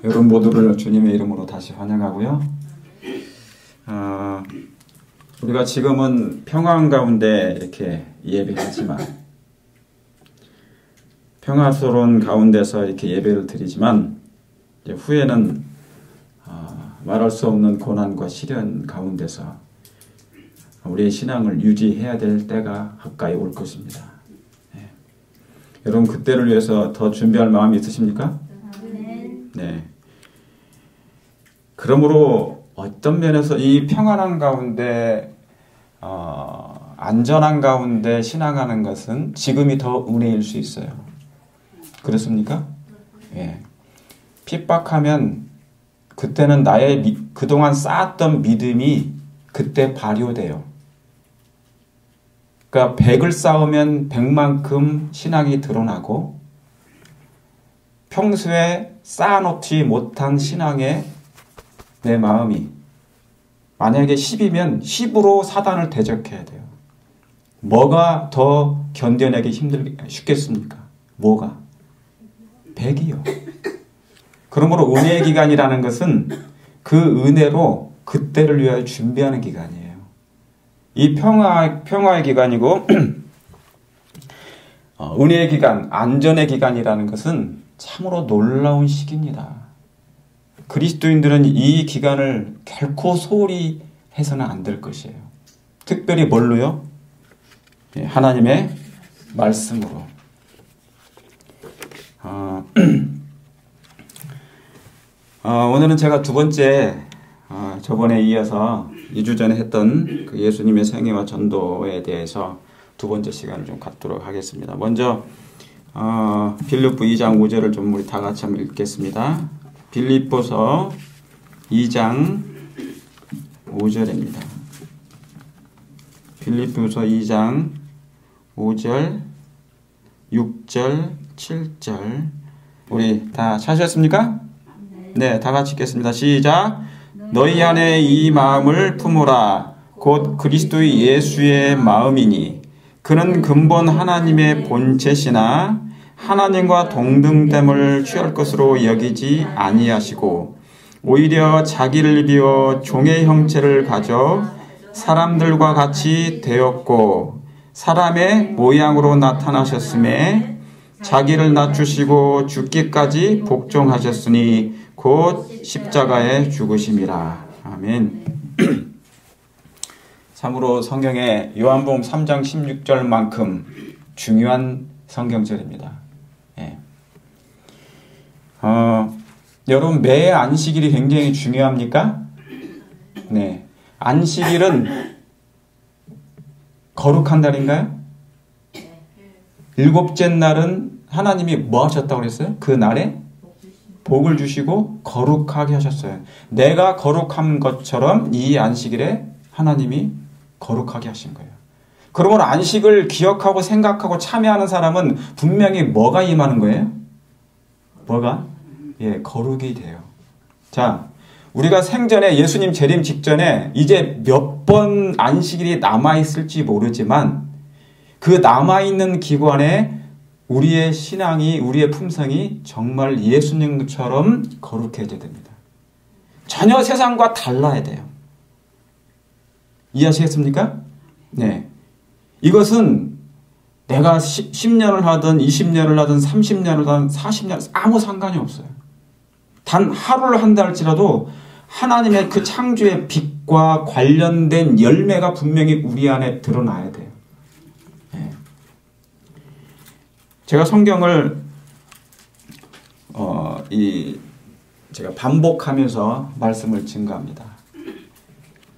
여러분 모두를 주님의 이름으로 다시 환영하고요. 우리가 지금은 평안 가운데 이렇게 예배하지만, 평화스러운 가운데서 이렇게 예배를 드리지만, 이제 후에는 말할 수 없는 고난과 시련 가운데서 우리의 신앙을 유지해야 될 때가 가까이 올 것입니다. 네. 여러분 그때를 위해서 더 준비할 마음이 있으십니까? 네. 그러므로 어떤 면에서 이 평안한 가운데 안전한 가운데 신앙하는 것은 지금이 더 은혜일 수 있어요. 그렇습니까? 예. 핍박하면 그때는 나의 그동안 쌓았던 믿음이 그때 발효돼요. 그러니까 100을 쌓으면 100만큼 신앙이 드러나고, 평소에 쌓아놓지 못한 신앙의 내 마음이 만약에 10이면 10으로 사단을 대적해야 돼요. 뭐가 더 견뎌내기 쉽겠습니까? 뭐가? 100이요. 그러므로 은혜의 기간이라는 것은 그 은혜로 그때를 위하여 준비하는 기간이에요. 이 평화의 기간이고 은혜의 기간, 안전의 기간이라는 것은 참으로 놀라운 시기입니다. 그리스도인들은 이 기간을 결코 소홀히 해서는 안 될 것이에요. 특별히 뭘로요? 하나님의 말씀으로. 오늘은 제가 두 번째, 저번에 이어서 2주 전에 했던 그 예수님의 생애와 전도에 대해서 두 번째 시간을 좀 갖도록 하겠습니다. 먼저 빌립보 2장 5절을 좀 우리 다 같이 한번 읽겠습니다. 빌립보서 2장 5절입니다. 빌립보서 2장 5절, 6절, 7절 우리 다 찾으셨습니까? 네, 다 같이 읽겠습니다. 시작. 너희 안에 이 마음을 품으라. 곧 그리스도의 예수의 마음이니 그는 근본 하나님의 본체시나 하나님과 동등됨을 취할 것으로 여기지 아니하시고 오히려 자기를 비워 종의 형체를 가져 사람들과 같이 되었고 사람의 모양으로 나타나셨음에 자기를 낮추시고 죽기까지 복종하셨으니 곧 십자가에 죽으심이라. 아멘. 참으로 성경에 요한복음 3장 16절만큼 중요한 성경절입니다. 예. 여러분 매 안식일이 굉장히 중요합니까? 네. 안식일은 거룩한 날인가요? 일곱째 날은 하나님이 뭐 하셨다고 그랬어요? 그 날에 복을 주시고 거룩하게 하셨어요. 내가 거룩한 것처럼 이 안식일에 하나님이 거룩하게 하신 거예요. 그러므로 안식을 기억하고 생각하고 참여하는 사람은 분명히 뭐가 임하는 거예요? 뭐가? 예, 거룩이 돼요. 자, 우리가 생전에 예수님 재림 직전에 이제 몇 번 안식일이 남아있을지 모르지만 그 남아있는 기관에 우리의 신앙이, 우리의 품성이 정말 예수님처럼 거룩해져야 됩니다. 전혀 세상과 달라야 돼요. 이해하시겠습니까? 네. 이것은 내가 10년을 하든 20년을 하든 30년을 하든 40년 아무 상관이 없어요. 단 하루를 한다 할지라도 하나님의 그 창조의 빛과 관련된 열매가 분명히 우리 안에 드러나야 돼요. 네. 제가 성경을 제가 반복하면서 말씀을 증거합니다.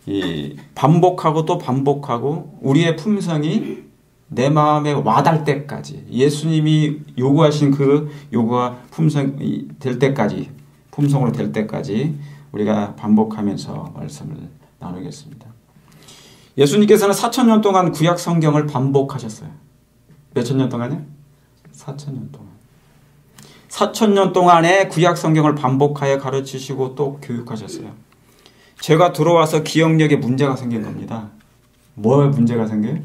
이 반복하고 또 반복하고 우리의 품성이 내 마음에 와닿을 때까지 예수님이 요구하신 그 요구가 품성이 될 때까지 품성으로 될 때까지 우리가 반복하면서 말씀을 나누겠습니다. 예수님께서는 4,000년 동안 구약 성경을 반복하셨어요. 몇천 년 동안요? 4,000년 동안. 4,000년 동안의 구약 성경을 반복하여 가르치시고 또 교육하셨어요. 제가 들어와서 기억력에 문제가 생긴 겁니다. 뭐에 문제가 생겨요?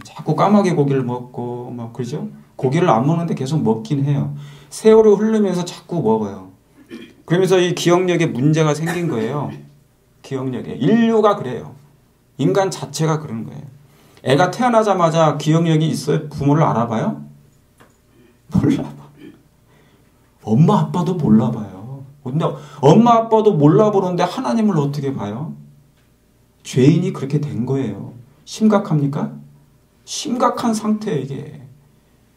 자꾸 까마귀 고기를 먹고 막 그러죠? 고기를 안 먹는데 계속 먹긴 해요. 세월이 흐르면서 자꾸 먹어요. 그러면서 이 기억력에 문제가 생긴 거예요. 기억력에. 인류가 그래요. 인간 자체가 그런 거예요. 애가 태어나자마자 기억력이 있어요? 부모를 알아봐요? 몰라봐. 엄마 아빠도 몰라봐요. 근데 엄마 아빠도 몰라보는데 하나님을 어떻게 봐요? 죄인이 그렇게 된 거예요. 심각합니까? 심각한 상태예요, 이게.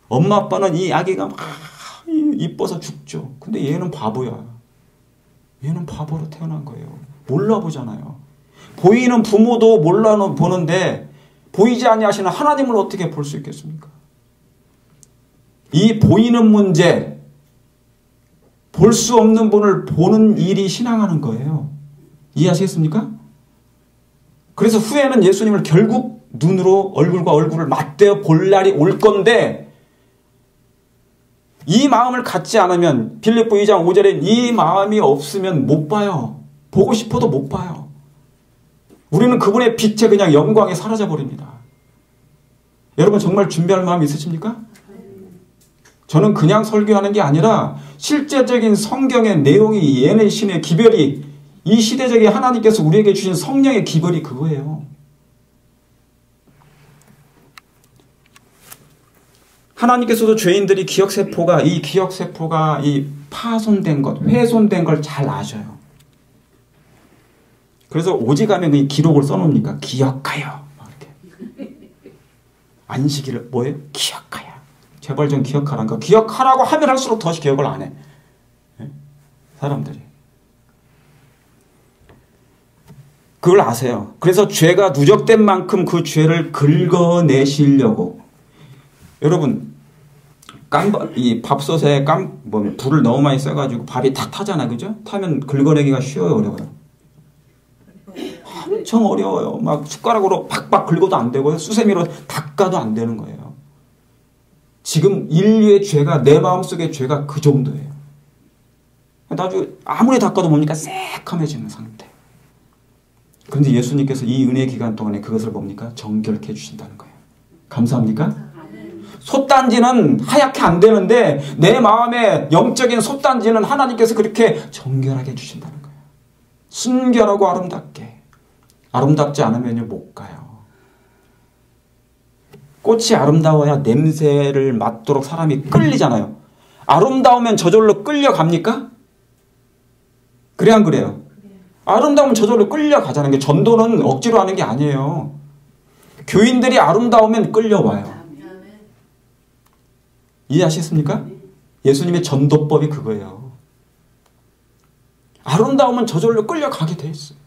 엄마 아빠는 이 아기가 막 이뻐서 죽죠. 근데 얘는 바보야. 얘는 바보로 태어난 거예요. 몰라보잖아요. 보이는 부모도 몰라보는데 보이지 아니하시는 하나님을 어떻게 볼 수 있겠습니까? 이 보이는 문제, 볼 수 없는 분을 보는 일이 신앙하는 거예요. 이해하시겠습니까? 그래서 후에는 예수님을 결국 눈으로 얼굴과 얼굴을 맞대어 볼 날이 올 건데 이 마음을 갖지 않으면 빌립보 2장 5절에 이 마음이 없으면 못 봐요. 보고 싶어도 못 봐요. 우리는 그분의 빛에 그냥 영광에 사라져 버립니다. 여러분 정말 준비할 마음이 있으십니까? 저는 그냥 설교하는 게 아니라 실제적인 성경의 내용이 얘네 신의 기별이 이 시대적인 하나님께서 우리에게 주신 성령의 기별이 그거예요. 하나님께서도 죄인들이 기억세포가 이 파손된 것, 훼손된 걸 잘 아셔요. 그래서 오직하면 이 기록을 써놓습니까? 기억하여. 이렇게. 안식일을 뭐예요? 기억하여. 제발 좀 기억하라니까. 기억하라고 하면 할수록 더 기억을 안 해. 사람들이. 그걸 아세요. 그래서 죄가 누적된 만큼 그 죄를 긁어내시려고. 여러분, 이 밥솥에 불을 너무 많이 써가지고 밥이 탁 타잖아. 그죠? 타면 긁어내기가 쉬워요, 어려워요? 엄청 어려워요. 막 숟가락으로 팍팍 긁어도 안 되고요. 수세미로 닦아도 안 되는 거예요. 지금 인류의 죄가, 내 마음속의 죄가 그 정도예요. 나중에 아무리 닦아도 뭡니까? 새카매지는 상태. 그런데 예수님께서 이 은혜 기간 동안에 그것을 뭡니까? 정결케 해주신다는 거예요. 감사합니까? 솥단지는 하얗게 안 되는데 내 마음의 영적인 솥단지는 하나님께서 그렇게 정결하게 해주신다는 거예요. 순결하고 아름답게. 아름답지 않으면 못 가요. 꽃이 아름다워야 냄새를 맡도록 사람이 끌리잖아요. 아름다우면 저절로 끌려갑니까? 그래 안 그래요? 아름다우면 저절로 끌려가자는 게 전도는 억지로 하는 게 아니에요. 교인들이 아름다우면 끌려와요. 이해하시겠습니까? 예수님의 전도법이 그거예요. 아름다우면 저절로 끌려가게 돼 있어요.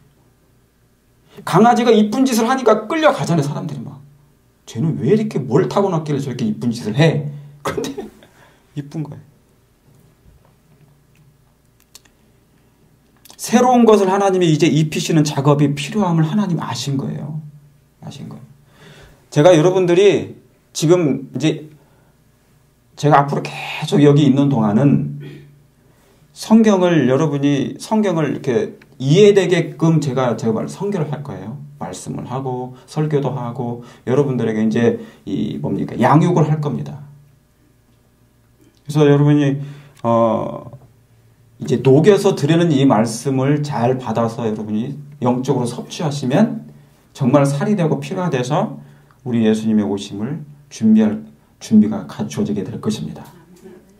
강아지가 이쁜 짓을 하니까 끌려가잖아요. 사람들이 막. 쟤는 왜 이렇게 뭘 타고났길래 저렇게 이쁜 짓을 해? 그런데 이쁜 거예요. 새로운 것을 하나님이 이제 입히시는 작업이 필요함을 하나님 아신 거예요. 아신 거예요. 제가 여러분들이 지금 이제 제가 앞으로 계속 여기 있는 동안은 여러분이 성경을 이렇게 이해되게끔 제가 설교를 할 거예요. 말씀을 하고, 설교도 하고, 여러분들에게 이제 양육을 할 겁니다. 그래서 여러분이, 이제 녹여서 드리는 이 말씀을 잘 받아서 여러분이 영적으로 섭취하시면 정말 살이 되고 피가 돼서 우리 예수님의 오심을 준비가 갖추어지게 될 것입니다.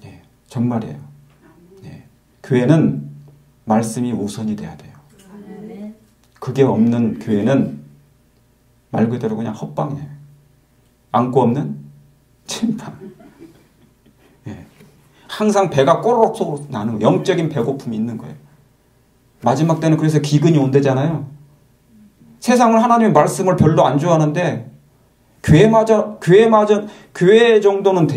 예, 정말이에요. 예, 교회는 말씀이 우선이 돼야 돼요. 그게 없는 교회는 말 그대로 그냥 헛방이에요. 안고 없는 침방. 예, 항상 배가 꼬르륵 소르륵 나는 거예요. 영적인 배고픔이 있는 거예요. 마지막 때는 그래서 기근이 온대잖아요. 세상은 하나님의 말씀을 별로 안 좋아하는데 교회 정도는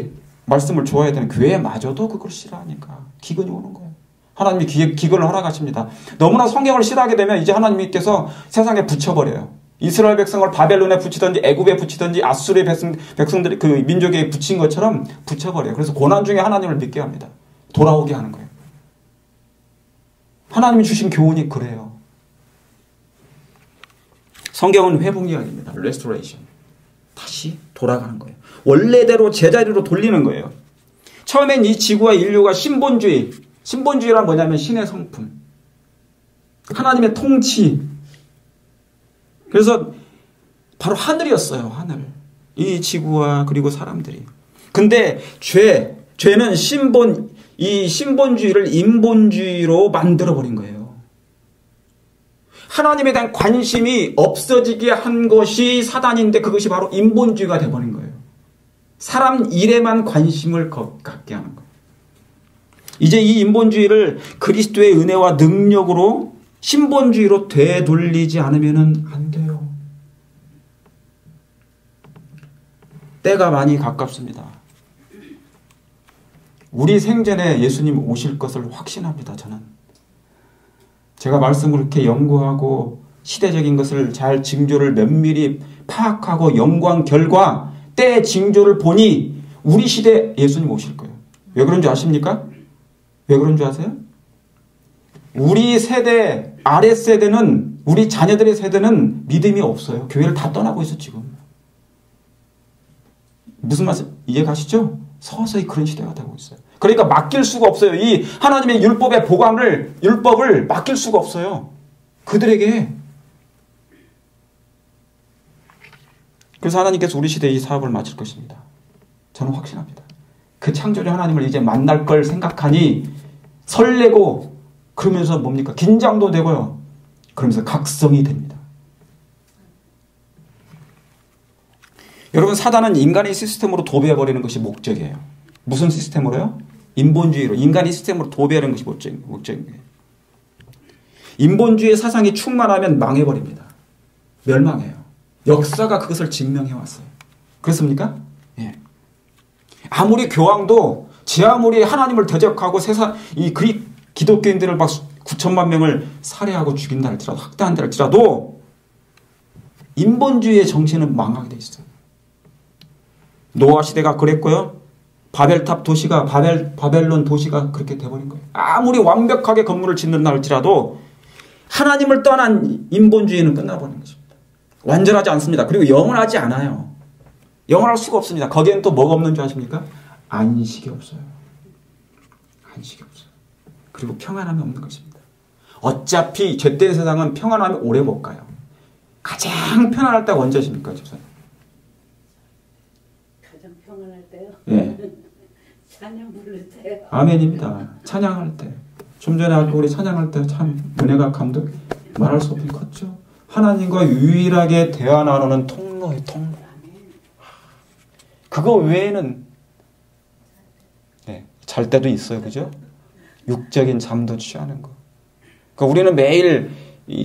말씀을 좋아해야 되는 교회마저도 그걸 싫어하니까 기근이 오는 거예요. 하나님이 기근을 허락하십니다. 너무나 성경을 싫어하게 되면 이제 하나님께서 세상에 붙여버려요. 이스라엘 백성을 바벨론에 붙이든지 애굽에 붙이든지 아수르의 백성들이 그 민족에 붙인 것처럼 붙여버려요. 그래서 고난 중에 하나님을 믿게 합니다. 돌아오게 하는 거예요. 하나님이 주신 교훈이 그래요. 성경은 회복 이야기입니다. restoration. 다시 돌아가는 거예요. 원래대로 제자리로 돌리는 거예요. 처음엔 이 지구와 인류가 신본주의, 신본주의란 뭐냐면 신의 성품, 하나님의 통치. 그래서 바로 하늘이었어요. 하늘. 이 지구와 그리고 사람들이. 근데 죄는 이 신본주의를 인본주의로 만들어버린 거예요. 하나님에 대한 관심이 없어지게 한 것이 사단인데 그것이 바로 인본주의가 되어버린 거예요. 사람 일에만 관심을 갖게 하는 거예요. 이제 이 인본주의를 그리스도의 은혜와 능력으로 신본주의로 되돌리지 않으면 안 돼요. 때가 많이 가깝습니다. 우리 생전에 예수님 오실 것을 확신합니다. 저는. 제가 말씀을 그렇게 연구하고 시대적인 것을 잘 징조를 면밀히 파악하고 연구한 결과 때 징조를 보니 우리 시대에 예수님 오실 거예요. 왜 그런 줄 아십니까? 왜 그런 줄 아세요? 우리 세대, 아랫세대는, 우리 자녀들의 세대는 믿음이 없어요. 교회를 다 떠나고 있어 지금. 무슨 말씀 이해 가시죠? 서서히 그런 시대가 되고 있어요. 그러니까 맡길 수가 없어요. 이 하나님의 율법의 율법을 맡길 수가 없어요. 그들에게. 그래서 하나님께서 우리 시대에 이 사업을 마칠 것입니다. 저는 확신합니다. 그 창조주 하나님을 이제 만날 걸 생각하니 설레고 그러면서 뭡니까? 긴장도 되고요. 그러면서 각성이 됩니다. 여러분, 사단은 인간의 시스템으로 도배해버리는 것이 목적이에요. 무슨 시스템으로요? 인본주의로. 인간의 시스템으로 도배하는 것이 목적이에요. 인본주의 사상이 충만하면 망해버립니다. 멸망해요. 역사가 그것을 증명해왔어요. 그렇습니까? 예. 아무리 교황도 제 아무리 하나님을 대적하고 이 그리스 기독교인들을 막 9천만 명을 살해하고 죽인다 할지라도 학대한다 할지라도 인본주의의 정신은 망하게 돼 있어요. 노아 시대가 그랬고요. 바벨탑 도시가 바벨론 도시가 그렇게 돼버린 거예요. 아무리 완벽하게 건물을 짓는다 할지라도 하나님을 떠난 인본주의는 끝나버린 것입니다. 완전하지 않습니다. 그리고 영원하지 않아요. 영원할 수가 없습니다. 거기에는 또 뭐가 없는 줄 아십니까? 안식이 없어요. 안식이 없어요. 그리고 평안함이 없는 것입니다. 어차피 죄된 세상은 평안함이 오래 못 가요. 가장 편안할 때가 언제십니까, 집사님? 가장 평안할 때요? 예. 찬양 부를 때요. 아멘입니다. 찬양할 때. 좀 전에 우리 찬양할 때 참 은혜가 감동 말할 수 없이 컸죠. 하나님과 유일하게 대화 나누는 통로의 통로. 그거 외에는 네, 잘 때도 있어요. 그죠? 육적인 잠도 취하는 거. 그러니까 우리는 매일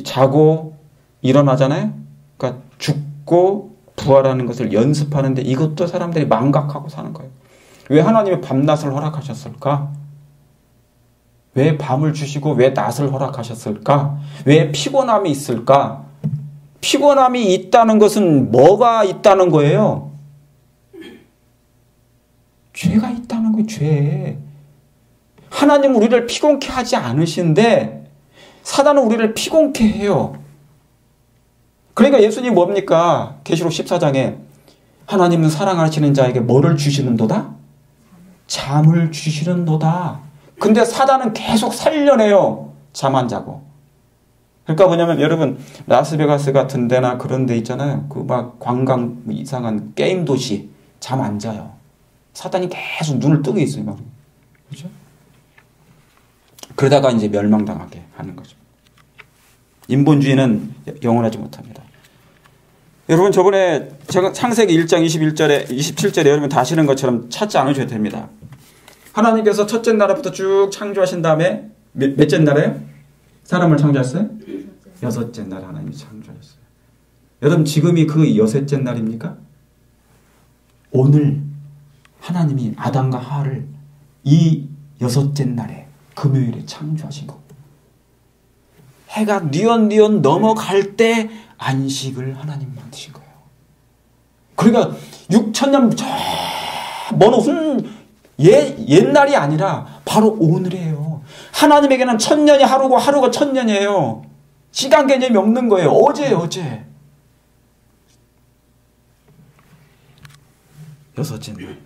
자고 일어나잖아요. 그러니까 죽고 부활하는 것을 연습하는데 이것도 사람들이 망각하고 사는 거예요. 왜 하나님이 밤낮을 허락하셨을까? 왜 밤을 주시고 왜 낮을 허락하셨을까? 왜 피곤함이 있을까? 피곤함이 있다는 것은 뭐가 있다는 거예요? 죄가 있다는 거예요. 죄. 하나님은 우리를 피곤케 하지 않으신데 사단은 우리를 피곤케 해요. 그러니까 예수님이 뭡니까? 계시록 14장에 하나님은 사랑하시는 자에게 뭐를 주시는도다? 잠을 주시는도다. 근데 사단은 계속 살려내요. 잠 안 자고. 그러니까 뭐냐면 여러분 라스베가스 같은 데나 그런 데 있잖아요. 그 막 관광 이상한 게임 도시 잠 안 자요. 사단이 계속 눈을 뜨고 있어요. 막. 그렇죠? 그러다가 이제 멸망당하게 하는 거죠. 인본주의는 영원하지 못합니다. 여러분 저번에 제가 창세기 1장 21절에 27절에 여러분 다 아시는 것처럼 찾지 않으셔도 됩니다. 하나님께서 첫째 나라부터 쭉 창조하신 다음에 몇째 나라예요? 사람을 창조했어요? 여섯째 날 하나님이 창조하셨어요. 여러분 지금이 그 여섯째 날입니까? 오늘 하나님이 아담과 하와를 이 여섯째 날에 금요일에 창조하신 겁니다. 해가 뉘엿뉘엿 넘어갈 때 안식을 하나님 만드신 거예요. 그러니까 6천년 먼 옛날이 아니라 바로 오늘이에요. 하나님에게는 천년이 하루고 하루가 천년이에요. 시간 개념이 없는 거예요. 어제. 여섯째 날.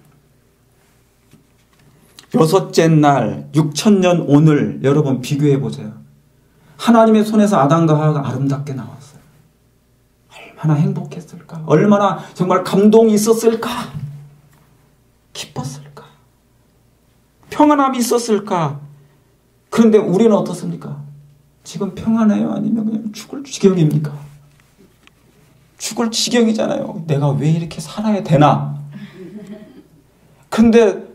6째 날 6,000년 오늘 여러분 비교해 보세요. 하나님의 손에서 아담과 하와가 아름답게 나왔어요. 얼마나 행복했을까? 얼마나 정말 감동이 있었을까? 기뻤을까? 평안함이 있었을까? 그런데 우리는 어떻습니까? 지금 평안해요? 아니면 그냥 죽을 지경입니까? 죽을 지경이잖아요. 내가 왜 이렇게 살아야 되나? 근데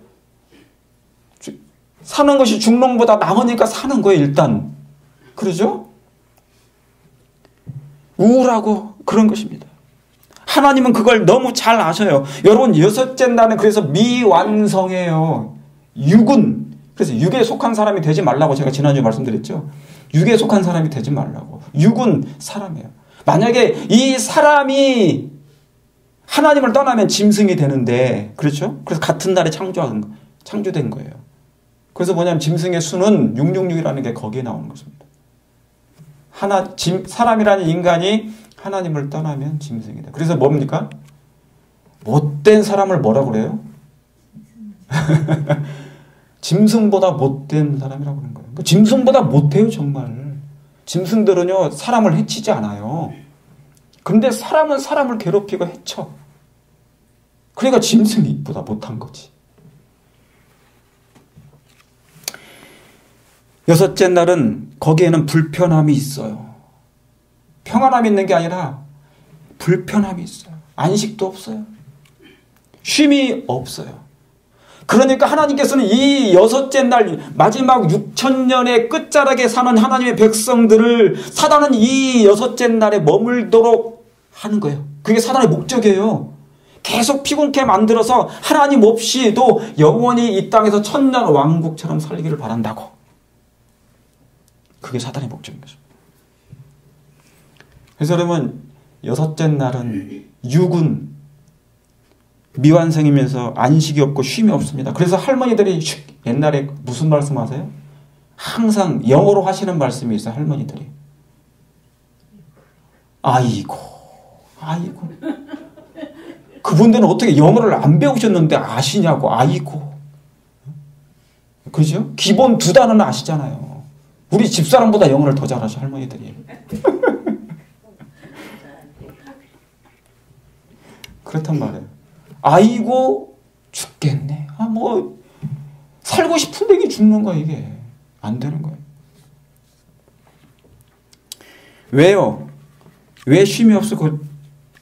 사는 것이 죽는 것보다 나으니까 사는 거예요, 일단. 그러죠? 우울하고 그런 것입니다. 하나님은 그걸 너무 잘 아셔요. 여러분, 6째 날은 그래서 미완성이에요. 육은, 그래서 육에 속한 사람이 되지 말라고 제가 지난주에 말씀드렸죠. 육에 속한 사람이 되지 말라고. 육은 사람이에요. 만약에 이 사람이 하나님을 떠나면 짐승이 되는데, 그렇죠? 그래서 같은 날에 창조된 거예요. 그래서 뭐냐면 짐승의 수는 666이라는 게 거기에 나오는 것입니다. 사람이라는 인간이 하나님을 떠나면 짐승이다. 그래서 뭡니까? 못된 사람을 뭐라고 그래요? 짐승보다 못된 사람이라고 그러는 거예요. 짐승보다 못해요, 정말. 짐승들은요, 사람을 해치지 않아요. 근데 사람은 사람을 괴롭히고 해쳐. 그러니까 짐승이 보다 못한 거지. 6째 날은 거기에는 불편함이 있어요. 평안함이 있는 게 아니라 불편함이 있어요. 안식도 없어요. 쉼이 없어요. 그러니까 하나님께서는 이 6째 날 마지막 6,000년의 끝자락에 사는 하나님의 백성들을 사단은 이 6째 날에 머물도록 하는 거예요. 그게 사단의 목적이에요. 계속 피곤케 만들어서 하나님 없이도 영원히 이 땅에서 천년 왕국처럼 살기를 바란다고. 그게 사단의 목적인 거죠. 그래서 여러분, 6째 날은 육은 미완성이면서 안식이 없고 쉼이 없습니다. 그래서 할머니들이 옛날에 무슨 말씀 하세요? 항상 영어로 하시는 말씀이 있어요. 할머니들이. 아이고. 그분들은 어떻게 영어를 안 배우셨는데 아시냐고. 아이고. 그죠? 기본 2단어는 아시잖아요. 우리 집사람보다 영어를 더 잘하셔, 할머니들이. 그렇단 말이에요. 아이고 죽겠네. 살고 싶은데 이게 죽는 거야. 이게 안 되는 거예요. 왜요? 왜 쉼이 없고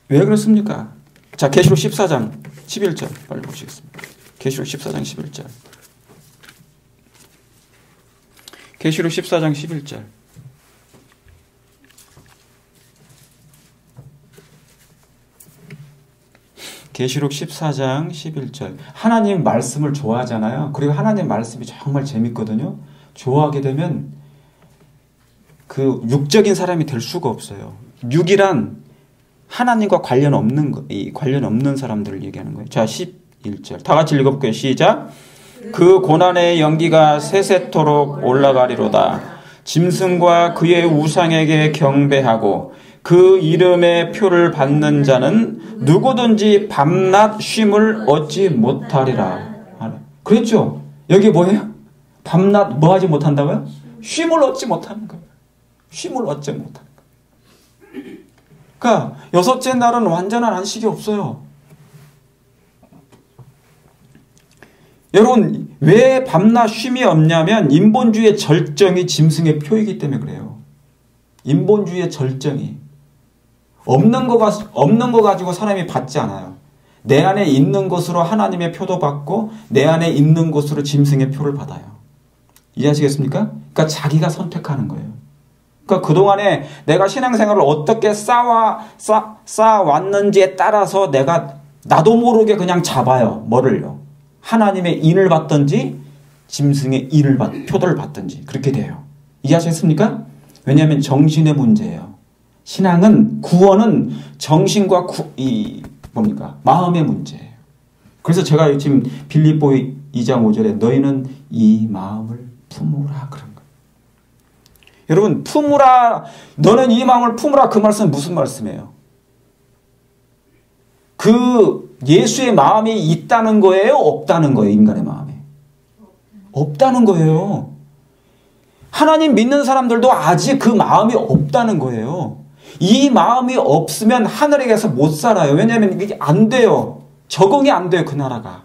왜 그렇습니까? 자, 계시록 14장 11절 빨리 보시겠습니다. 계시록 14장 11절. 계시록 14장 11절. 계시록 14장 11절. 하나님 말씀을 좋아하잖아요. 그리고 하나님 말씀이 정말 재밌거든요. 좋아하게 되면 그 육적인 사람이 될 수가 없어요. 육이란 하나님과 관련 없는 사람들을 얘기하는 거예요. 자, 11절. 다 같이 읽어볼게요. 시작. 그 고난의 연기가 세세토록 올라가리로다. 짐승과 그의 우상에게 경배하고 그 이름의 표를 받는 자는 누구든지 밤낮 쉼을 얻지 못하리라. 그랬죠? 여기 뭐예요? 밤낮 뭐 하지 못한다고요? 쉼을 얻지 못하는 거예요. 쉼을 얻지 못하는 거예요. 그러니까 6째 날은 완전한 안식이 없어요. 여러분, 왜 밤낮 쉼이 없냐면 인본주의의 절정이 짐승의 표이기 때문에 그래요. 인본주의의 절정이. 없는 거 가지고 사람이 받지 않아요. 내 안에 있는 것으로 하나님의 표도 받고 내 안에 있는 것으로 짐승의 표를 받아요. 이해하시겠습니까? 그러니까 자기가 선택하는 거예요. 그러니까 그동안에 내가 신앙생활을 어떻게 쌓아왔는지에 따라서 내가 나도 모르게 그냥 잡아요. 뭐를요? 하나님의 인을 받든지 짐승의 표를 받든지 그렇게 돼요. 이해하셨습니까? 왜냐하면 정신의 문제예요. 신앙은 구원은 정신과 마음의 문제예요. 그래서 제가 지금 빌립보 2장 5절에 너희는 이 마음을 품으라 그런 거예요. 여러분, 품으라, 너는 이 마음을 품으라, 그 말씀은 무슨 말씀이에요? 그 예수의 마음이 있다는 거예요? 없다는 거예요? 인간의 마음에. 없다는 거예요. 하나님 믿는 사람들도 아직 그 마음이 없다는 거예요. 이 마음이 없으면 하늘에 가서 못 살아요. 왜냐하면 이게 안 돼요. 적응이 안 돼요, 그 나라가.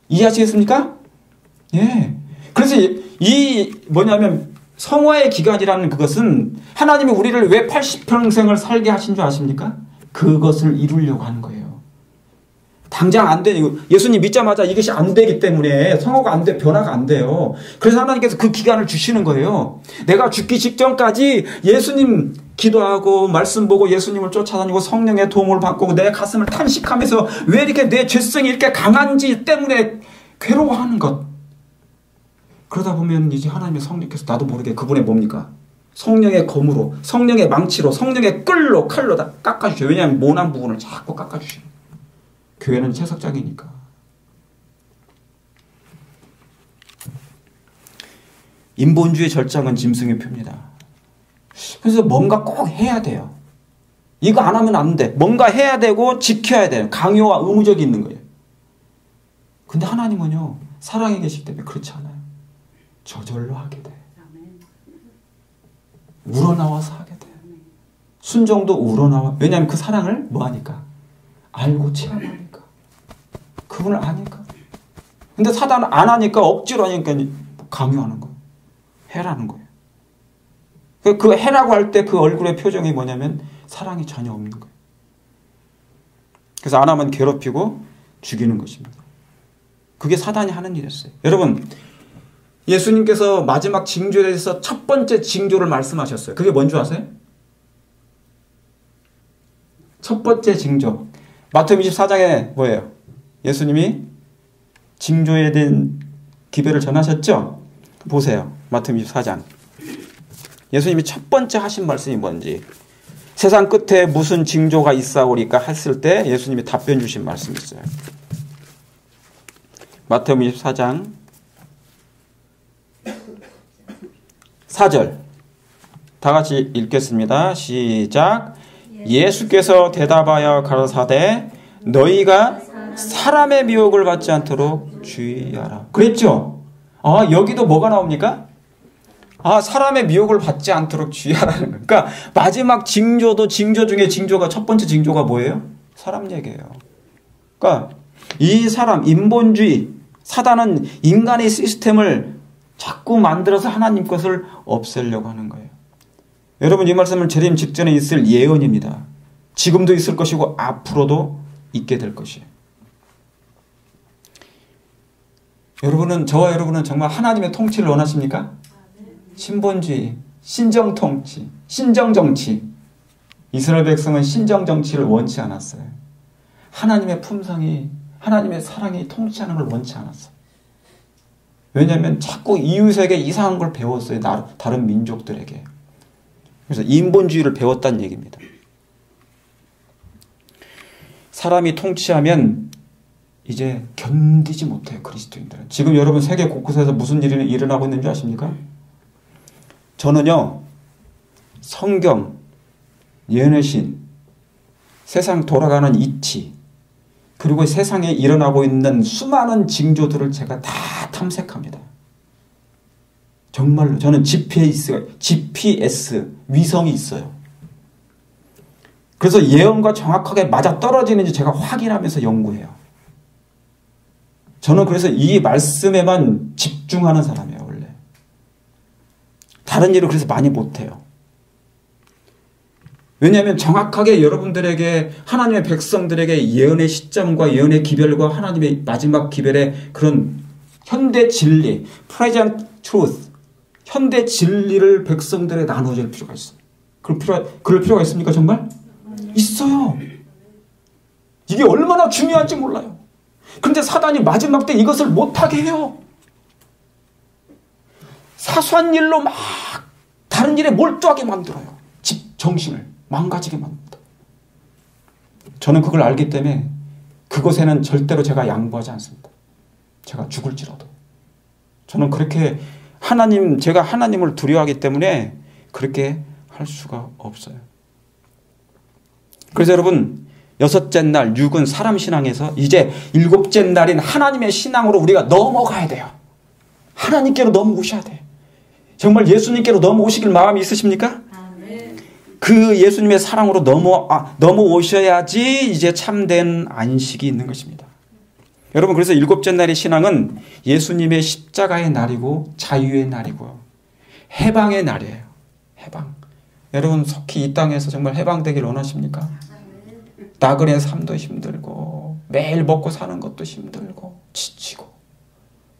이해하시겠습니까? 예. 그래서 뭐냐면 성화의 기간이라는 그것은 하나님이 우리를 왜 80평생을 살게 하신 줄 아십니까? 그것을 이루려고 하는 거예요. 당장 안 돼. 예수님 믿자마자 이것이 안 되기 때문에 성화가 안 돼, 변화가 안 돼요. 그래서 하나님께서 그 기간을 주시는 거예요. 내가 죽기 직전까지 예수님 기도하고 말씀 보고 예수님을 쫓아다니고 성령의 도움을 받고 내 가슴을 탄식하면서 왜 이렇게 내 죄성이 이렇게 강한지 때문에 괴로워하는 것. 그러다 보면 이제 하나님의 성령께서 나도 모르게 그분의 뭡니까? 성령의 검으로, 성령의 망치로, 성령의 끌로, 칼로 다 깎아주셔요. 왜냐하면 모난 부분을 자꾸 깎아주셔요. 교회는 채석장이니까. 인본주의 절장은 짐승의 표입니다. 그래서 뭔가 꼭 해야 돼요. 이거 안 하면 안 돼. 뭔가 해야 되고 지켜야 돼요. 강요와 의무적이 있는 거예요. 근데 하나님은요, 사랑에 계시기 때문에 그렇지 않아요. 저절로 하게 돼. 우러나와서 하게 돼. 순종도 우러나와. 왜냐하면 그 사랑을 뭐 하니까? 알고 체험하니까. 그분을 아니까. 근데 사단은 안 하니까 억지로 하니까 강요하는 거예요. 해라는 거예요. 그 해라고 할 때 그 얼굴의 표정이 뭐냐면 사랑이 전혀 없는 거예요. 그래서 안 하면 괴롭히고 죽이는 것입니다. 그게 사단이 하는 일이었어요. 여러분, 예수님께서 마지막 징조에 대해서 첫 번째 징조를 말씀하셨어요. 그게 뭔 줄 아세요? 첫 번째 징조. 마태복음 24장에 뭐예요? 예수님이 징조에 대한 기별을 전하셨죠? 보세요. 마태복음 24장. 예수님이 첫 번째 하신 말씀이 뭔지. 세상 끝에 무슨 징조가 있사오리까 했을 때 예수님이 답변 주신 말씀이 있어요. 마태복음 24장 4절. 다 같이 읽겠습니다. 시작. 예수께서 대답하여 가라사대 너희가 사람의 미혹을 받지 않도록 주의하라. 그랬죠? 여기도 뭐가 나옵니까? 사람의 미혹을 받지 않도록 주의하라는 거예요. 그러니까 마지막 징조도 징조 중에 징조가 첫 번째 징조가 뭐예요? 사람 얘기예요. 그러니까 이 사람 인본주의 사단은 인간의 시스템을 자꾸 만들어서 하나님 것을 없애려고 하는 거예요. 여러분 이 말씀은 재림 직전에 있을 예언입니다. 지금도 있을 것이고 앞으로도 있게 될 것이에요. 저와 여러분은 정말 하나님의 통치를 원하십니까? 신본주의, 신정통치, 신정정치. 이스라엘 백성은 신정정치를 원치 않았어요. 하나님의 품성이, 하나님의 사랑이 통치하는 걸 원치 않았어요. 왜냐하면 자꾸 이웃에게 이상한 걸 배웠어요. 다른 민족들에게. 그래서 인본주의를 배웠다는 얘기입니다. 사람이 통치하면 이제 견디지 못해요. 그리스도인들은. 지금 여러분 세계 곳곳에서 무슨 일이 일어나고 있는 줄 아십니까? 저는요. 성경, 예언의 신, 세상 돌아가는 이치 그리고 세상에 일어나고 있는 수많은 징조들을 제가 다 탐색합니다. 정말로 저는 GPS 위성이 있어요. 그래서 예언과 정확하게 맞아떨어지는지 제가 확인하면서 연구해요. 저는 그래서 이 말씀에만 집중하는 사람이에요. 원래. 다른 일을 그래서 많이 못해요. 왜냐하면 정확하게 여러분들에게 하나님의 백성들에게 예언의 시점과 예언의 기별과 하나님의 마지막 기별의 그런 현대 진리, present truth, 현대 진리를 백성들에 나눠줄 필요가 있어요. 그럴 필요가 있습니까 정말? 있어요. 이게 얼마나 중요한지 몰라요. 그런데 사단이 마지막 때 이것을 못하게 해요. 사소한 일로 막 다른 일에 몰두하게 만들어요. 집 정신을 망가지게 만듭니다. 저는 그걸 알기 때문에 그것에는 절대로 제가 양보하지 않습니다. 제가 죽을지라도. 저는 그렇게 제가 하나님을 두려워하기 때문에 그렇게 할 수가 없어요. 그래서 여러분, 여섯째 날, 육은 사람 신앙에서 이제 일곱째 날인 하나님의 신앙으로 우리가 넘어가야 돼요. 하나님께로 넘어오셔야 돼. 정말 예수님께로 넘어오시길 마음이 있으십니까? 그 예수님의 사랑으로 넘어오셔야지 이제 참된 안식이 있는 것입니다. 여러분, 그래서 일곱째 날의 신앙은 예수님의 십자가의 날이고 자유의 날이고요. 해방의 날이에요. 해방. 여러분, 속히 이 땅에서 정말 해방되길 원하십니까? 나그네 삶도 힘들고 매일 먹고 사는 것도 힘들고 지치고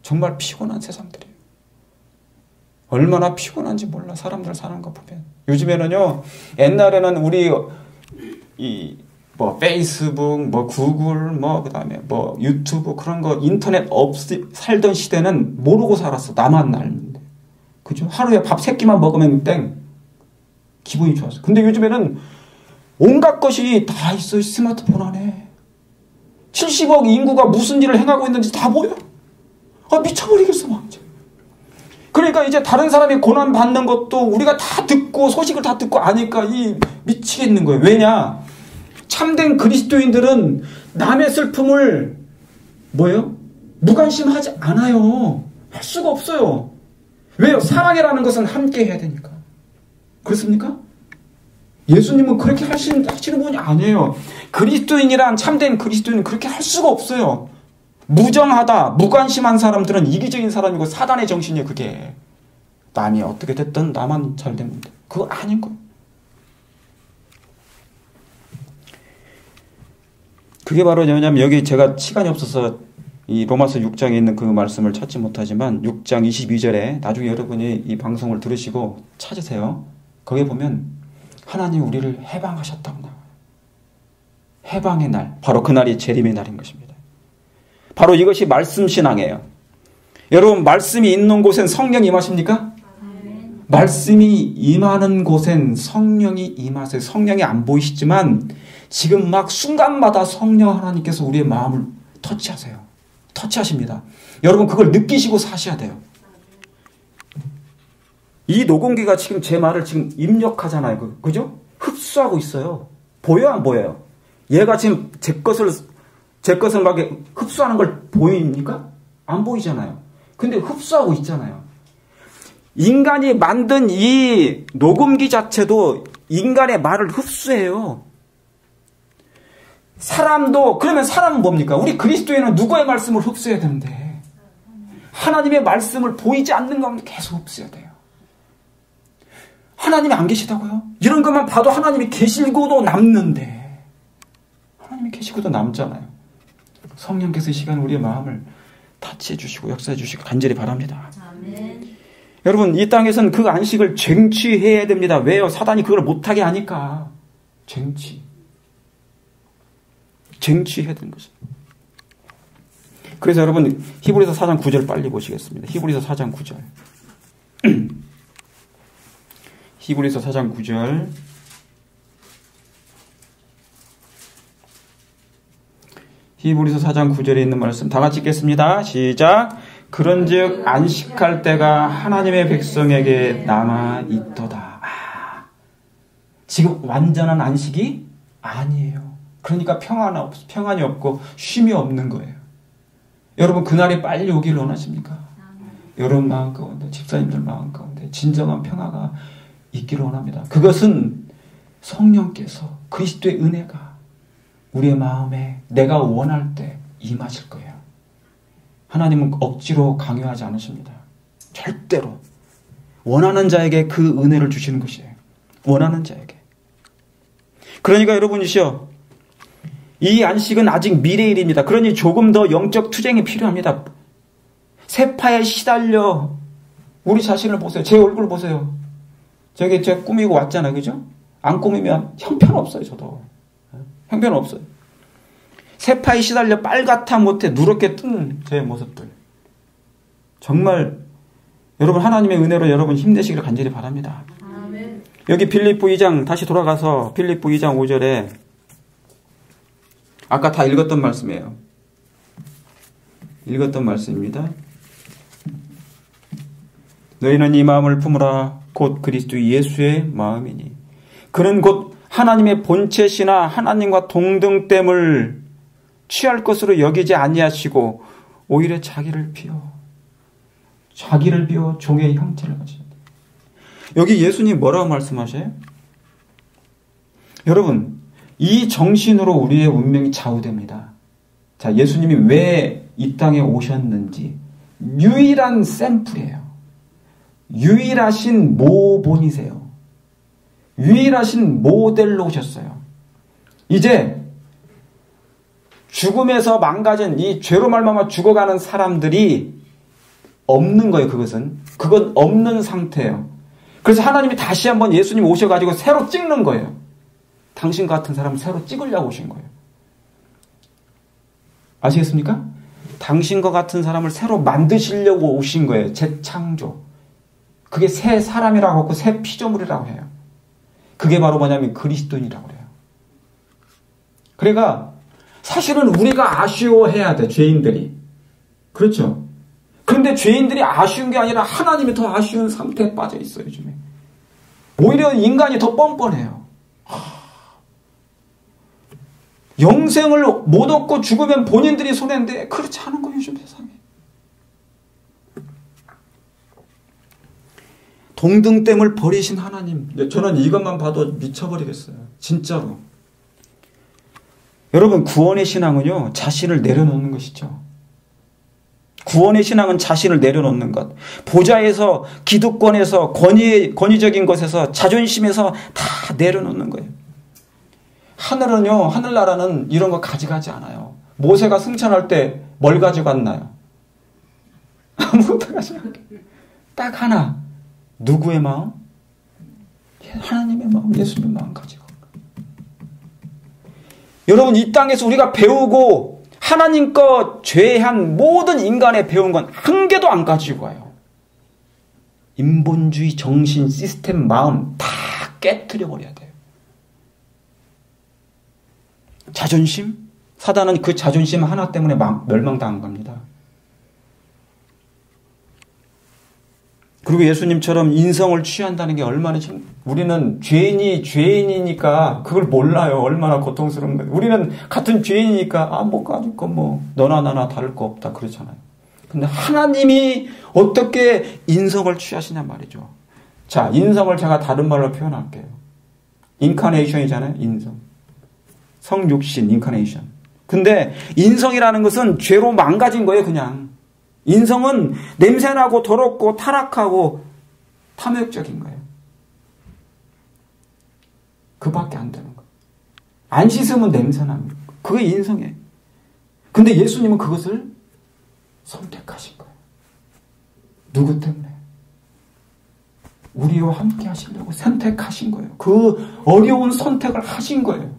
정말 피곤한 세상들이에요. 얼마나 피곤한지 몰라, 사람들 사는 거 보면. 요즘에는요, 옛날에는 우리 페이스북, 구글, 그다음에 유튜브 그런 거 인터넷 살던 시대는 모르고 살았어. 나만 알는데. 그죠? 하루에 밥 3끼만 먹으면 땡. 기분이 좋았어. 근데 요즘에는 온갖 것이 다 있어. 스마트폰 안에. 70억 인구가 무슨 일을 행하고 있는지 다 보여. 미쳐버리겠어, 막. 그러니까 이제 다른 사람이 고난 받는 것도 우리가 다 듣고 소식을 다 듣고 아니까 미치겠는 거예요. 왜냐? 참된 그리스도인들은 남의 슬픔을 무관심하지 않아요. 할 수가 없어요. 왜요? 사랑이라는 것은 함께 해야 되니까. 그렇습니까? 예수님은 그렇게 하시는 분이 아니에요. 그리스도인이란 참된 그리스도인은 그렇게 할 수가 없어요. 무정하다, 무관심한 사람들은 이기적인 사람이고 사단의 정신이에요. 그게 남이 어떻게 됐든 나만 잘 되면 돼. 그거 아닌 거예요. 그게 바로 뭐냐면, 여기 제가 시간이 없어서 이 로마서 6장에 있는 그 말씀을 찾지 못하지만 6장 22절에 나중에 여러분이 이 방송을 들으시고 찾으세요. 거기에 보면 하나님이 우리를 해방하셨다고 나와요. 해방의 날, 바로 그날이 재림의 날인 것입니다. 바로 이것이 말씀 신앙이에요. 여러분, 말씀이 있는 곳엔 성령이 임하십니까? 말씀이 임하는 곳엔 성령이 임하세요. 성령이 안 보이시지만 지금 막 순간마다 성령 하나님께서 우리의 마음을 터치하세요. 터치하십니다. 여러분, 그걸 느끼시고 사셔야 돼요. 이 녹음기가 지금 제 말을 지금 입력하잖아요. 그죠? 흡수하고 있어요. 보여요, 안 보여요? 얘가 지금 제 것을 막 흡수하는 걸 보입니까? 안 보이잖아요. 근데 흡수하고 있잖아요. 인간이 만든 이 녹음기 자체도 인간의 말을 흡수해요. 그러면 사람은 뭡니까? 우리 그리스도인은 누구의 말씀을 흡수해야 되는데, 하나님의 말씀을 보이지 않는 것만 계속 흡수해야 돼요. 하나님이 안 계시다고요? 이런 것만 봐도 하나님이 계시고도 남는데, 하나님이 계시고도 남잖아요. 성령께서 이 시간 우리의 마음을 타치해 주시고 역사해 주시고 간절히 바랍니다. 아멘. 여러분, 이 땅에서는 그 안식을 쟁취해야 됩니다. 왜요? 사단이 그걸 못하게 하니까. 쟁취해야 되는 거죠. 그래서 여러분, 히브리서 4장 9절 빨리 보시겠습니다. 히브리서 4장 9절. 히브리서 4장 9절. 히브리서 4장 9절에 있는 말씀 다 같이 읽겠습니다. 시작. 그런즉 안식할 때가 하나님의 백성에게 남아 있도다. 지금 완전한 안식이 아니에요. 그러니까 평안이 없고 쉼이 없는 거예요. 여러분, 그날이 빨리 오길 원하십니까? 여러분 마음 가운데, 집사님들 마음 가운데 진정한 평화가 있기를 원합니다. 그것은 성령께서, 그리스도의 은혜가 우리의 마음에 내가 원할 때 임하실 거예요. 하나님은 억지로 강요하지 않으십니다. 절대로. 원하는 자에게 그 은혜를 주시는 것이에요. 원하는 자에게. 그러니까 여러분이시여, 이 안식은 아직 미래의 일입니다. 그러니 조금 더 영적 투쟁이 필요합니다. 세파에 시달려 우리 자신을 보세요. 제 얼굴 보세요. 제가 꾸미고 왔잖아요. 그죠? 안 꾸미면 형편없어요. 저도. 형편없어요. 세파에 시달려 빨갛다 못해 누렇게 뜬 제 모습들. 정말 여러분, 하나님의 은혜로 여러분 힘내시기를 간절히 바랍니다. 아멘. 여기 빌립보 2장 다시 돌아가서 빌립보 2장 5절에 아까 다 읽었던 말씀이에요. 읽었던 말씀입니다. 너희는 이 마음을 품으라. 곧 그리스도 예수의 마음이니 그는 곧 하나님의 본체시나 하나님과 동등됨을 취할 것으로 여기지 아니하시고 오히려 자기를 비워 자기를 비워 종의 형체를 가지셨다. 여기 예수님 뭐라고 말씀하셔요? 여러분, 이 정신으로 우리의 운명이 좌우됩니다. 자, 예수님이 왜 이 땅에 오셨는지 유일한 샘플이에요. 유일하신 모본이세요. 유일하신 모델로 오셨어요. 이제 죽음에서 망가진 이 죄로 말미암아 죽어가는 사람들이 없는 거예요. 그건 없는 상태예요. 그래서 하나님이 다시 한번 예수님 오셔가지고 새로 찍는 거예요. 당신 같은 사람을 새로 찍으려고 오신 거예요. 아시겠습니까? 당신과 같은 사람을 새로 만드시려고 오신 거예요. 재창조. 그게 새 사람이라고 하고 새 피조물이라고 해요. 그게 바로 뭐냐면 그리스도인이라고 해요. 그러니까 사실은 우리가 아쉬워해야 돼. 죄인들이. 그렇죠? 그런데 죄인들이 아쉬운 게 아니라 하나님이 더 아쉬운 상태에 빠져 있어요. 요즘에. 오히려 인간이 더 뻔뻔해요. 영생을 못 얻고 죽으면 본인들이 손해인데 그렇지 않은 거예요. 요즘 세상에. 동등됨을 버리신 하나님. 저는 이것만 봐도 미쳐버리겠어요. 진짜로. 여러분, 구원의 신앙은요, 자신을 내려놓는 것이죠. 구원의 신앙은 자신을 내려놓는 것. 보좌에서, 기득권에서, 권위적인 것에서, 자존심에서 다 내려놓는 거예요. 하늘은요, 하늘나라는 이런 거 가져가지 않아요. 모세가 승천할 때 뭘 가져갔나요? 아무것도 가져가요. 딱 하나. 누구의 마음? 하나님의 마음, 예수님의 마음 가지고. 여러분, 이 땅에서 우리가 배우고 하나님과 죄한 모든 인간의 배운 건 한 개도 안 가지고 와요. 인본주의 정신, 시스템, 마음 다 깨트려 버려야 돼요. 자존심? 사단은 그 자존심 하나 때문에 멸망당한 겁니다. 그리고 예수님처럼 인성을 취한다는 게 얼마나 우리는 죄인이니까 그걸 몰라요. 얼마나 고통스러운 거예요. 우리는 같은 죄인이니까 뭐 가질 거 뭐 너나 나나 다를 거 없다 그러잖아요. 근데 하나님이 어떻게 인성을 취하시냐 말이죠. 자, 인성을 제가 다른 말로 표현할게요. 인카네이션이잖아요. 인성. 성육신, 인카네이션. 근데 인성이라는 것은 죄로 망가진 거예요. 그냥. 인성은 냄새나고 더럽고 타락하고 탐욕적인 거예요. 그밖에 안 되는 거예요. 안 씻으면 냄새납니다. 그게 인성이에요. 근데 예수님은 그것을 선택하신 거예요. 누구 때문에? 우리와 함께 하시려고 선택하신 거예요. 그 어려운 선택을 하신 거예요.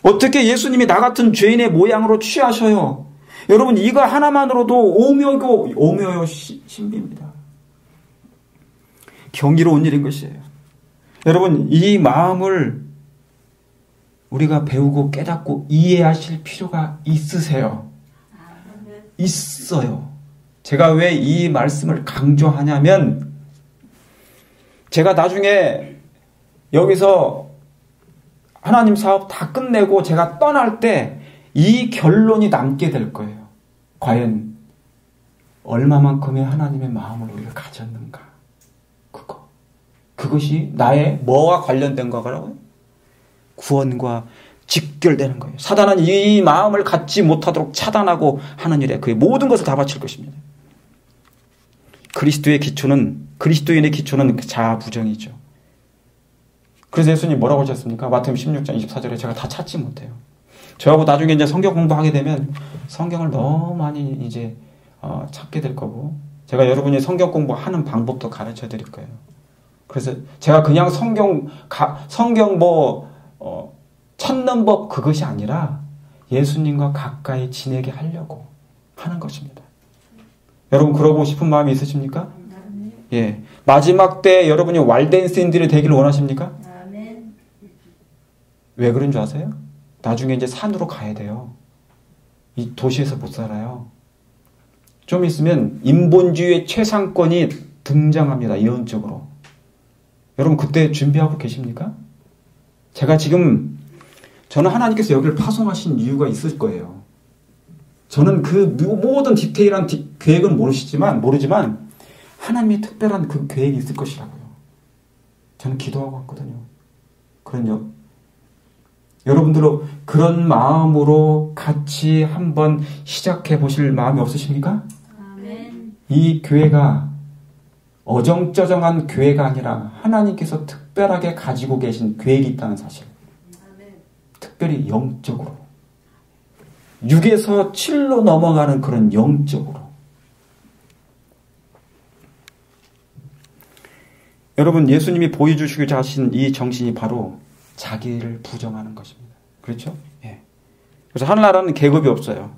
어떻게 예수님이 나 같은 죄인의 모양으로 취하셔요? 여러분, 이거 하나만으로도 오묘요 신비입니다. 경이로운 일인 것이에요. 여러분, 이 마음을 우리가 배우고 깨닫고 이해하실 필요가 있으세요. 있어요. 제가 왜 이 말씀을 강조하냐면, 제가 나중에 여기서 하나님 사업 다 끝내고 제가 떠날 때 이 결론이 남게 될 거예요. 과연 얼마만큼의 하나님의 마음을 우리가 가졌는가. 그것이 나의 뭐와 관련된 거라고요? 구원과 직결되는 거예요. 사단은 이 마음을 갖지 못하도록 차단하고 하는 일에 그의 모든 것을 다 바칠 것입니다. 그리스도인의 기초는 자부정이죠. 그래서 예수님 뭐라고 하셨습니까? 마태복음 16장 24절에 제가 다 찾지 못해요. 저하고 나중에 이제 성경 공부하게 되면 성경을 너무 많이 이제 찾게 될 거고, 제가 여러분이 성경 공부하는 방법도 가르쳐 드릴 거예요. 그래서 제가 그냥 성경 찾는 법 그것이 아니라 예수님과 가까이 지내게 하려고 하는 것입니다. 여러분 그러고 싶은 마음이 있으십니까? 예. 마지막 때 여러분이 왈덴스인들이 되기를 원하십니까? 왜 그런 줄 아세요? 나중에 이제 산으로 가야 돼요. 이 도시에서 못 살아요. 좀 있으면 인본주의의 최상권이 등장합니다. 예언적으로. 여러분 그때 준비하고 계십니까? 저는 하나님께서 여기를 파송하신 이유가 있을 거예요. 저는 그 모든 디테일한 계획은 모르지만 하나님이 특별한 그 계획이 있을 것이라고요. 저는 기도하고 왔거든요. 그런요. 여러분들도 그런 마음으로 같이 한번 시작해 보실 마음이 없으십니까? 아멘. 이 교회가 어정쩌정한 교회가 아니라 하나님께서 특별하게 가지고 계신 계획이 있다는 사실. 아멘. 특별히 영적으로. 6에서 7로 넘어가는 그런 영적으로. 여러분, 예수님이 보여주시고자 하신 이 정신이 바로 자기를 부정하는 것입니다. 그렇죠? 예. 그래서 하늘나라는 계급이 없어요.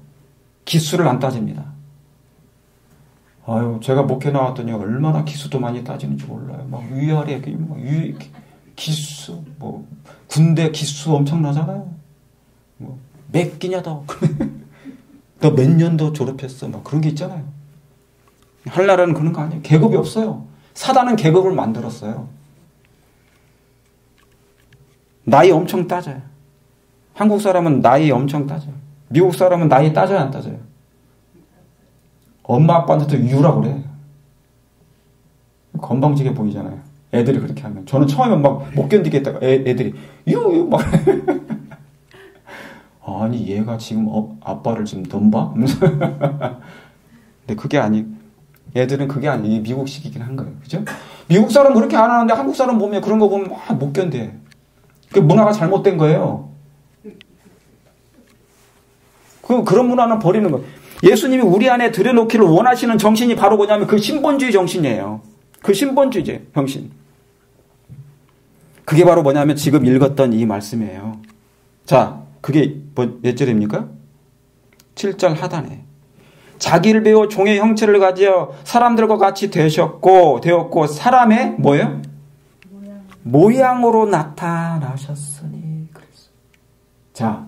기수를 안 따집니다. 아유, 제가 목회 나왔더니 얼마나 기수도 많이 따지는지 몰라요. 막 위아래, 기수, 군대 기수 엄청나잖아요. 몇 기냐 더. 너 몇 년도 졸업했어. 막 그런 게 있잖아요. 하늘나라는 그런 거 아니에요. 계급이 없어요. 사단은 계급을 만들었어요. 나이 엄청 따져요. 한국 사람은 나이 엄청 따져요. 미국 사람은 나이 따져요, 안 따져요? 엄마 아빠한테도 유라고 그래. 건방지게 보이잖아요. 애들이 그렇게 하면. 저는 처음에 막 못 견디겠다가 애들이 유 막 아니 얘가 지금 아빠를 지금 넘봐? 근데 그게 애들은 그게 아니에요. 미국식이긴 한 거예요. 그죠? 미국 사람은 그렇게 안 하는데 한국 사람 보면 그런 거 보면 막 못 견뎌. 그 문화가 잘못된 거예요. 그런 문화는 버리는 거예요. 예수님이 우리 안에 들여놓기를 원하시는 정신이 바로 뭐냐면 그 신본주의 정신이에요. 그 신본주의 정신. 그게 바로 뭐냐면 지금 읽었던 이 말씀이에요. 자, 그게 몇 절입니까? 7절 하단에. 자기를 배워 종의 형체를 가지어 사람들과 같이 되었고 사람의 뭐예요? 모양으로 나타나셨으니 그랬어요. 자,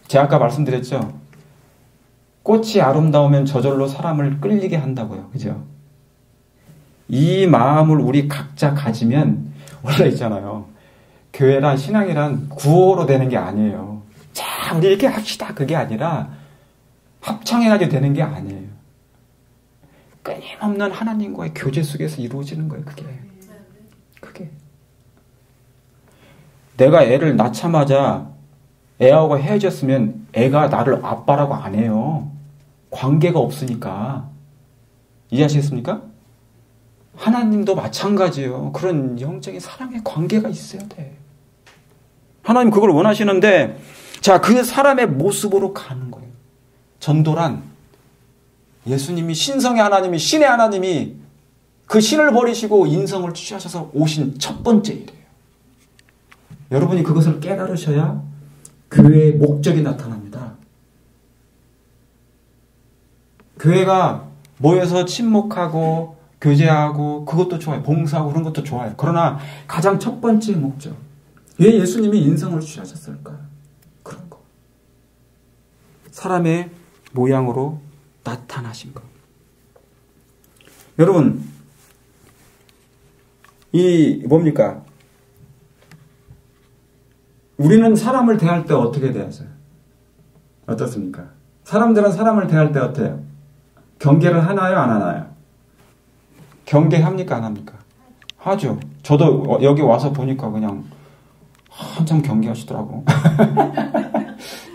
제가 아까 말씀드렸죠. 꽃이 아름다우면 저절로 사람을 끌리게 한다고요. 그죠? 이 마음을 우리 각자 가지면 원래 있잖아요. 교회란 신앙이란 구호로 되는 게 아니에요. 자, 우리 이렇게 합시다. 그게 아니라 합창해가지고 되는 게 아니에요. 끊임없는 하나님과의 교제 속에서 이루어지는 거예요. 그게. 내가 애를 낳자마자 애하고 헤어졌으면 애가 나를 아빠라고 안 해요. 관계가 없으니까. 이해하시겠습니까? 하나님도 마찬가지예요. 그런 영적인 사랑의 관계가 있어야 돼. 하나님 그걸 원하시는데, 자, 그 사람의 모습으로 가는 거예요. 전도란 예수님이 신성의 하나님이, 신의 하나님이 그 신을 버리시고 인성을 취하셔서 오신 첫 번째 일이에요. 여러분이 그것을 깨달으셔야 교회의 목적이 나타납니다. 교회가 모여서 친목하고 교제하고 그것도 좋아요. 봉사하고 그런 것도 좋아요. 그러나 가장 첫 번째 목적. 왜 예수님이 인성을 취하셨을까? 그런 거. 사람의 모양으로 나타나신 것. 여러분, 이 뭡니까? 우리는 사람을 대할 때 어떻게 대하세요? 어떻습니까? 사람들은 사람을 대할 때 어때요? 경계를 하나요, 안 하나요? 경계합니까, 안 합니까? 하죠. 저도 여기 와서 보니까 그냥 한참 경계하시더라고.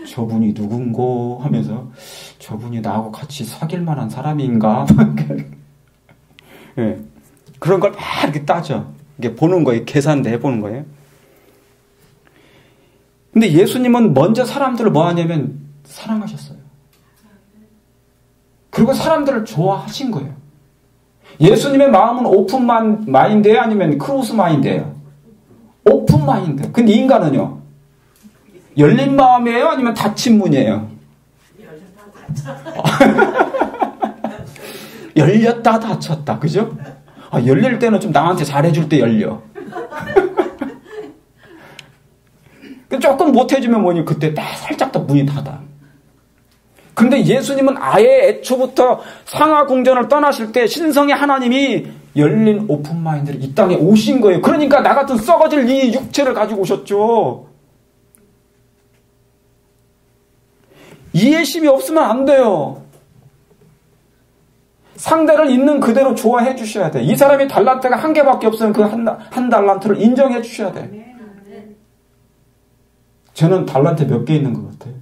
저분이 누군고 하면서 저분이 나하고 같이 사귈 만한 사람인가? 네. 그런 걸 막 이렇게 따져. 이게 보는 거예요. 계산도 해보는 거예요. 근데 예수님은 먼저 사람들을 뭐 하냐면 사랑하셨어요. 그리고 사람들을 좋아하신 거예요. 예수님의 마음은 오픈 마인드예요? 아니면 크로스 마인드예요? 오픈 마인드. 근데 인간은요? 열린 마음이에요? 아니면 닫힌 문이에요? 열렸다 닫혔다. 그죠? 열릴 때는 좀 남한테 잘해줄 때 열려. 조금 못해주면 뭐니 그때 딱 살짝 더 문이 닫아. 근데 예수님은 아예 애초부터 상하궁전을 떠나실 때 신성의 하나님이 열린 오픈마인드를 이 땅에 오신 거예요. 그러니까 나 같은 썩어질 이 육체를 가지고 오셨죠. 이해심이 없으면 안 돼요. 상대를 있는 그대로 좋아해 주셔야 돼. 이 사람이 달란트가 한 개밖에 없으면 그 한 달란트를 인정해 주셔야 돼. 저는 달란트 몇 개 있는 것 같아요?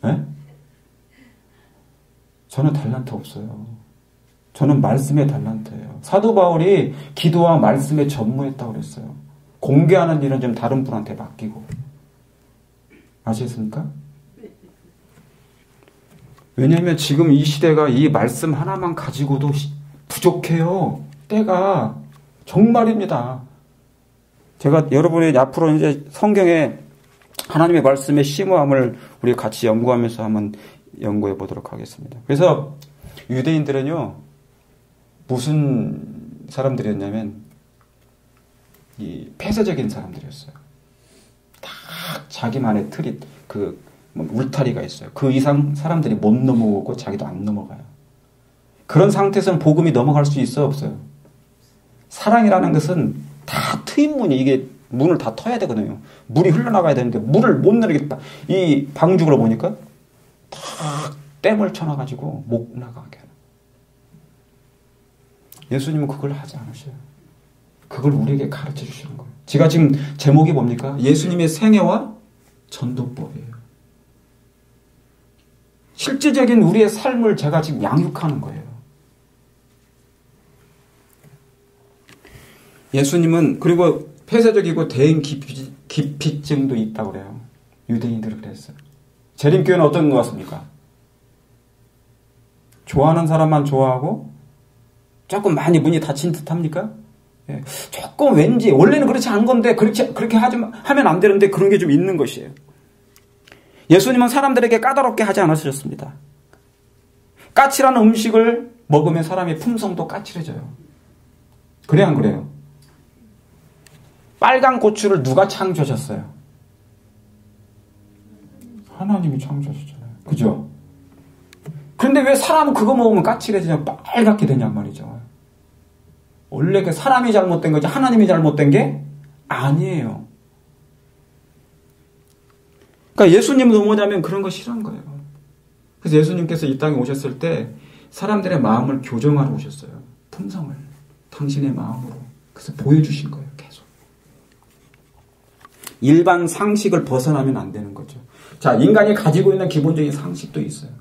네? 저는 달란트 없어요. 저는 말씀의 달란트예요. 사도 바울이 기도와 말씀에 전무했다고 그랬어요. 공개하는 일은 좀 다른 분한테 맡기고. 아시겠습니까? 왜냐하면 지금 이 시대가 이 말씀 하나만 가지고도 부족해요. 때가 정말입니다. 제가 여러분의 앞으로 이제 성경에 하나님의 말씀의 심오함을 우리 같이 연구하면서 한번 연구해 보도록 하겠습니다. 그래서 유대인들은요, 무슨 사람들이었냐면 이 폐쇄적인 사람들이었어요. 딱 자기만의 틀이 울타리가 있어요. 그 이상 사람들이 못 넘어오고 자기도 안 넘어가요. 그런 상태에서는 복음이 넘어갈 수 있어요, 없어요? 사랑이라는 것은 다 트인 문이, 이게 문을 다 터야 되거든요. 물이 흘러나가야 되는데 물을 못 내리겠다. 이 방죽으로 보니까 다 댐을 쳐놔가지고 못 나가게 하는. 예수님은 그걸 하지 않으셔요. 그걸 우리에게 가르쳐 주시는 거예요. 제가 지금 제목이 뭡니까? 예수님의 생애와 전도법이에요. 실제적인 우리의 삶을 제가 지금 양육하는 거예요. 예수님은 그리고 폐쇄적이고 대인 기피증도 있다고 그래요. 유대인들은 그랬어요. 재림교회는 어떤 것 같습니까? 좋아하는 사람만 좋아하고 조금 많이 문이 닫힌 듯 합니까? 예. 조금 왠지 원래는 그렇지 않은 건데 그렇게 하면 안 되는데 그런 게 좀 있는 것이에요. 예수님은 사람들에게 까다롭게 하지 않으셨습니다. 까칠한 음식을 먹으면 사람의 품성도 까칠해져요. 그래 안 그래요? 빨간 고추를 누가 창조하셨어요? 하나님이 창조하셨잖아요. 그죠? 그런데 왜 사람은 그거 먹으면 까칠해지냐, 빨갛게 되냔 말이죠. 원래 그 사람이 잘못된 거지 하나님이 잘못된 게 아니에요. 그러니까 예수님도 뭐냐면 그런 거 싫어한 거예요. 그래서 예수님께서 이 땅에 오셨을 때 사람들의 마음을 교정하러 오셨어요. 품성을. 당신의 마음으로. 그래서 보여주신 거예요. 계속. 일반 상식을 벗어나면 안 되는 거죠. 자, 인간이 가지고 있는 기본적인 상식도 있어요.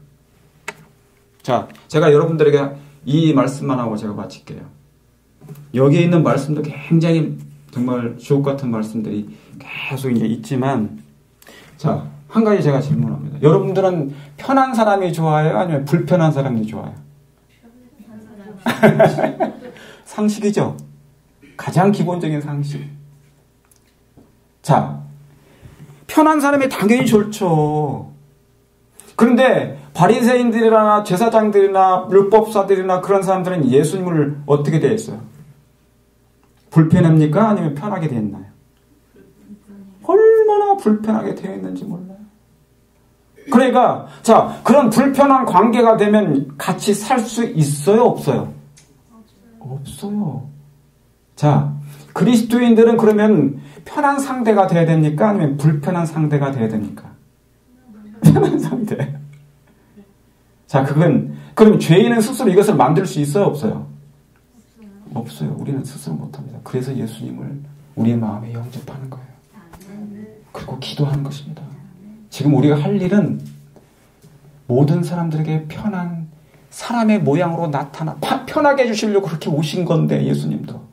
자, 제가 여러분들에게 이 말씀만 하고 제가 마칠게요. 여기에 있는 말씀도 굉장히 정말 주옥 같은 말씀들이 계속 이제 있지만, 자, 한 가지 제가 질문합니다. 여러분들은 편한 사람이 좋아요? 아니면 불편한 사람이 좋아요? 상식이죠? 가장 기본적인 상식. 자, 편한 사람이 당연히 좋죠. 그런데 바리새인들이나 제사장들이나 율법사들이나 그런 사람들은 예수님을 어떻게 대했어요? 불편합니까? 아니면 편하게 대했나요? 얼마나 불편하게 되어 있는지 몰라요. 그러니까 자, 그런 불편한 관계가 되면 같이 살 수 있어요? 없어요? 없어요. 자, 그리스도인들은 그러면 편한 상대가 돼야 됩니까? 아니면 불편한 상대가 돼야 됩니까? 편한 상대. 자, 그럼 죄인은 스스로 이것을 만들 수 있어요? 없어요? 없어요. 우리는 스스로 못합니다. 그래서 예수님을 우리의 마음에 영접하는 거예요. 그리고 기도하는 것입니다. 지금 우리가 할 일은 모든 사람들에게 편한 사람의 모양으로 나타나 편하게 해주시려고 그렇게 오신 건데, 예수님도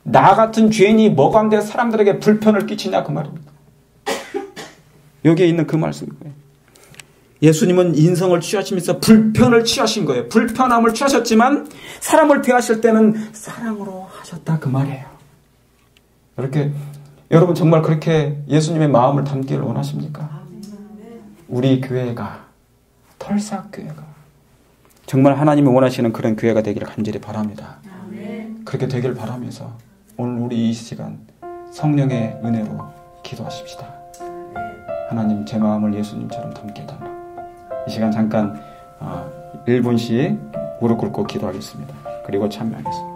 나 같은 죄인이 뭐가 안 돼 사람들에게 불편을 끼치냐 그 말입니다. 여기에 있는 그 말씀이에요. 예수님은 인성을 취하시면서 불편을 취하신 거예요. 불편함을 취하셨지만 사람을 대하실 때는 사랑으로 하셨다 그 말이에요. 이렇게 여러분 정말 그렇게 예수님의 마음을 담기를 원하십니까? 우리 교회가, 털삭교회가 정말 하나님이 원하시는 그런 교회가 되기를 간절히 바랍니다. 그렇게 되길 바라면서 오늘 우리 이 시간 성령의 은혜로 기도하십시다. 하나님, 제 마음을 예수님처럼 담게 해달라. 이 시간 잠깐 1분씩 무릎 꿇고 기도하겠습니다. 그리고 참여하겠습니다.